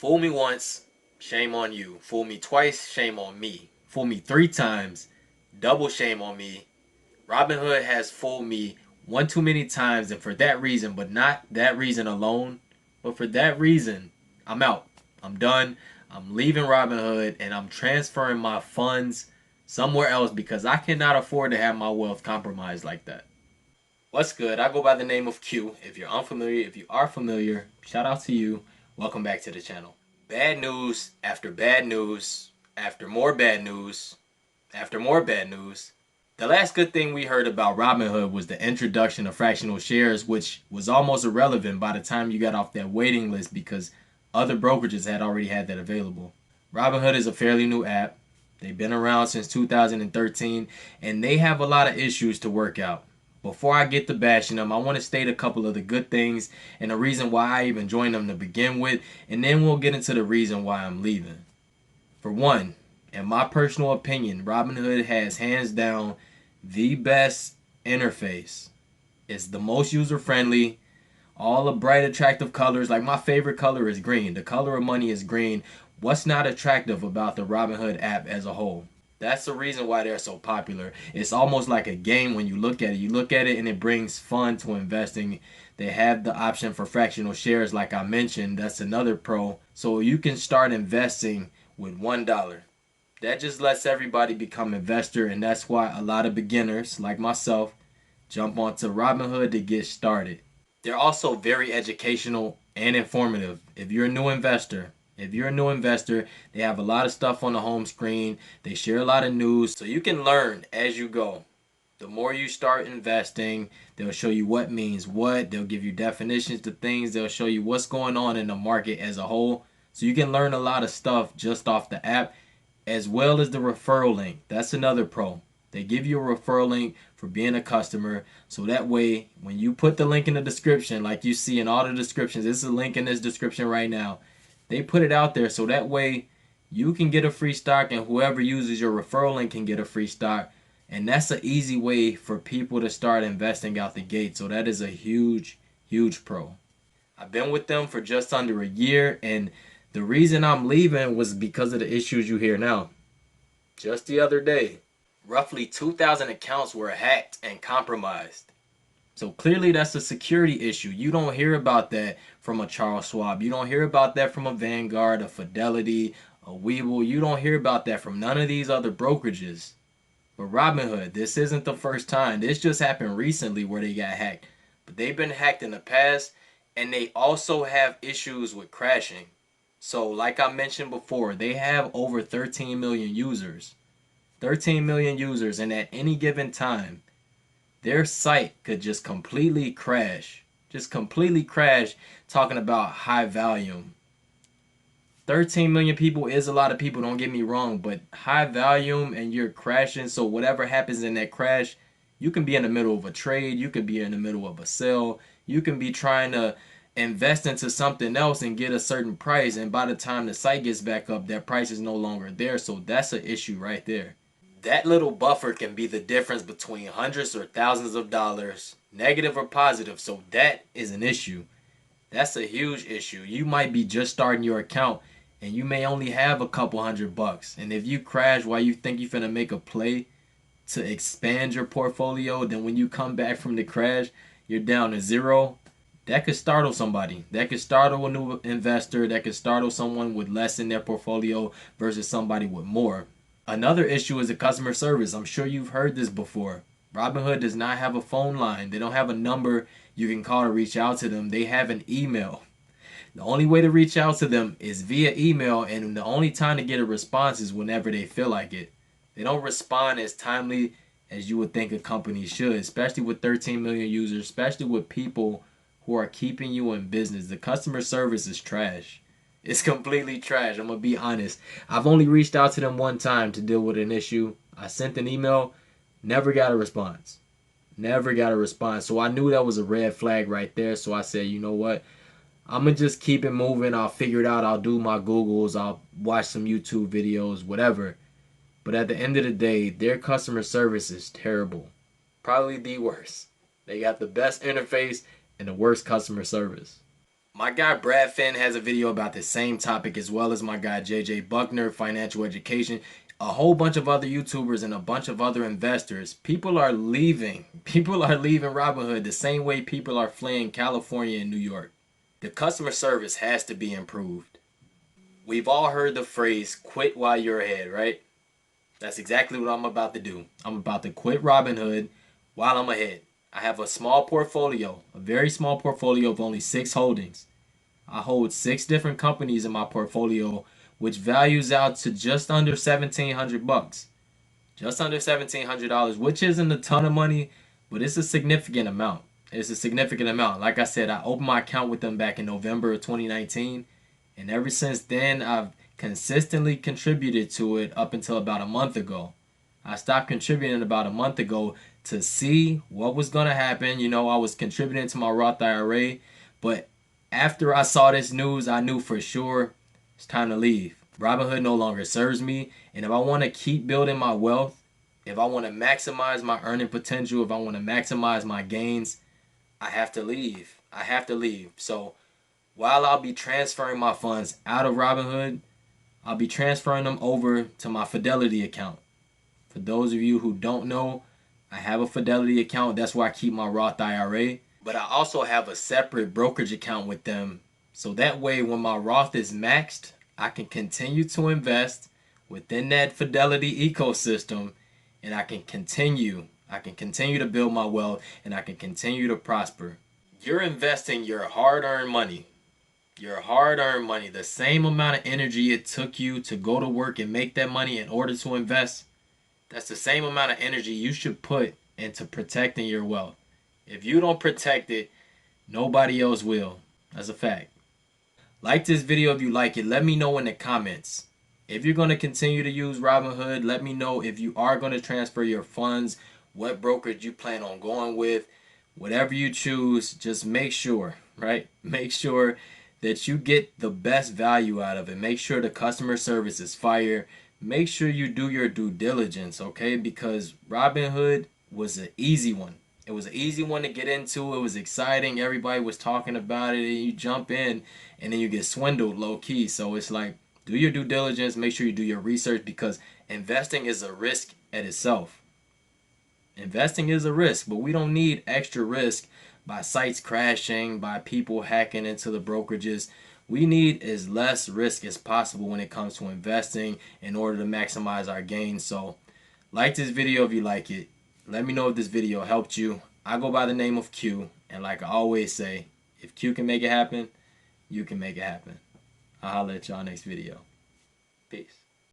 Fool me once, shame on you. Fool me twice, shame on me. Fool me 3 times, double shame on me. Robinhood has fooled me one too many times, and for that reason, but not that reason alone, but for that reason, I'm out. I'm done. I'm leaving Robinhood and I'm transferring my funds somewhere else because I cannot afford to have my wealth compromised like that. What's good? I go by the name of Q. If you're unfamiliar, if you are familiar, shout out to you. Welcome back to the channel. Bad news after bad news after more bad news after more bad news. The last good thing we heard about Robinhood was the introduction of fractional shares, which was almost irrelevant by the time you got off that waiting list because other brokerages had already had that available. Robinhood is a fairly new app. They've been around since 2013 and they have a lot of issues to work out. Before I get to bashing them, I want to state a couple of the good things and the reason why I even joined them to begin with, and then we'll get into the reason why I'm leaving. For one, in my personal opinion, Robinhood has hands down the best interface. It's the most user friendly. All the bright, attractive colors. Like my favorite color is green. The color of money is green. What's not attractive about the Robinhood app as a whole? That's the reason why they're so popular. It's almost like a game when you look at it. You look at it and it brings fun to investing. They have the option for fractional shares, like I mentioned. That's another pro. So you can start investing with $1. That just lets everybody become an investor, and that's why a lot of beginners like myself jump onto Robinhood to get started. They're also very educational and informative. If you're a new investor, they have a lot of stuff on the home screen. They share a lot of news, so you can learn as you go. The more you start investing, they'll show you what means what. They'll give you definitions to things. They'll show you what's going on in the market as a whole. So you can learn a lot of stuff just off the app, as well as the referral link. That's another pro. They give you a referral link for being a customer. So that way, when you put the link in the description, like you see in all the descriptions, this is a link in this description right now. They put it out there so that way you can get a free stock and whoever uses your referral link can get a free stock. And that's an easy way for people to start investing out the gate. So that is a huge, huge pro. I've been with them for just under a year, and the reason I'm leaving was because of the issues you hear now. Just the other day, roughly 2,000 accounts were hacked and compromised. So clearly that's a security issue. You don't hear about that from a Charles Schwab. You don't hear about that from a Vanguard, a Fidelity, a Webull. You don't hear about that from none of these other brokerages. But Robinhood, this isn't the first time. This just happened recently where they got hacked. But they've been hacked in the past, and they also have issues with crashing. So like I mentioned before, they have over 13 million users. 13 million users, and at any given time, their site could just completely crash. Just completely crash, talking about high volume. 13 million people is a lot of people, don't get me wrong, but high volume and you're crashing, so whatever happens in that crash, you can be in the middle of a trade, you could be in the middle of a sell, you can be trying to invest into something else and get a certain price, and by the time the site gets back up, that price is no longer there. So that's an issue right there. That little buffer can be the difference between hundreds or thousands of dollars, negative or positive. So that is an issue. That's a huge issue. You might be just starting your account and you may only have a couple $100. And if you crash while you think you're finna make a play to expand your portfolio, then when you come back from the crash, you're down to zero. That could startle somebody. That could startle a new investor. That could startle someone with less in their portfolio versus somebody with more. Another issue is the customer service. I'm sure you've heard this before. Robinhood does not have a phone line. They don't have a number you can call to reach out to them. They have an email. The only way to reach out to them is via email, and the only time to get a response is whenever they feel like it. They don't respond as timely as you would think a company should, especially with 13 million users, especially with people who are keeping you in business. The customer service is trash. It's completely trash. I'm going to be honest. I've only reached out to them one time to deal with an issue. I sent an email, never got a response. Never got a response. So I knew that was a red flag right there. So I said, you know what? I'm going to just keep it moving. I'll figure it out. I'll do my Googles. I'll watch some YouTube videos, whatever. But at the end of the day, their customer service is terrible. Probably the worst. They got the best interface and the worst customer service. My guy Brad Finn has a video about the same topic, as well as my guy JJ Buckner, financial education, a whole bunch of other YouTubers and a bunch of other investors. People are leaving. People are leaving Robinhood the same way people are fleeing California and New York. The customer service has to be improved. We've all heard the phrase, quit while you're ahead, right? That's exactly what I'm about to do. I'm about to quit Robinhood while I'm ahead. I have a small portfolio, a very small portfolio of only 6 holdings. I hold 6 different companies in my portfolio, which values out to just under 1,700 bucks. Just under $1,700, which isn't a ton of money, but it's a significant amount. It's a significant amount. Like I said, I opened my account with them back in November of 2019, and ever since then, I've consistently contributed to it up until about a month ago. I stopped contributing about a month ago to see what was going to happen. You know, I was contributing to my Roth IRA, but after I saw this news, I knew for sure it's time to leave. Robinhood no longer serves me, and if I want to keep building my wealth, if I want to maximize my earning potential, if I want to maximize my gains, I have to leave. I have to leave. So while I'll be transferring my funds out of Robinhood, I'll be transferring them over to my Fidelity account. For those of you who don't know, I have a Fidelity account. That's where I keep my Roth IRA. But I also have a separate brokerage account with them. So that way, when my Roth is maxed, I can continue to invest within that Fidelity ecosystem, and I can continue to build my wealth, and I can continue to prosper. You're investing your hard-earned money. Your hard-earned money, the same amount of energy it took you to go to work and make that money in order to invest, that's the same amount of energy you should put into protecting your wealth. If you don't protect it, nobody else will. That's a fact. Like this video if you like it. Let me know in the comments. If you're going to continue to use Robinhood, let me know if you are going to transfer your funds, what brokerage you plan on going with. Whatever you choose, just make sure, right? Make sure that you get the best value out of it. Make sure the customer service is fire. Make sure you do your due diligence, okay? Because Robinhood was an easy one. It was an easy one to get into. It was exciting. Everybody was talking about it. And you jump in and then you get swindled low key. So it's like, do your due diligence. Make sure you do your research, because investing is a risk at itself. Investing is a risk, but we don't need extra risk by sites crashing, by people hacking into the brokerages. We need as less risk as possible when it comes to investing in order to maximize our gains. So like this video if you like it. Let me know if this video helped you. I go by the name of Q, and like I always say, if Q can make it happen, you can make it happen. I'll holler at y'all next video. Peace.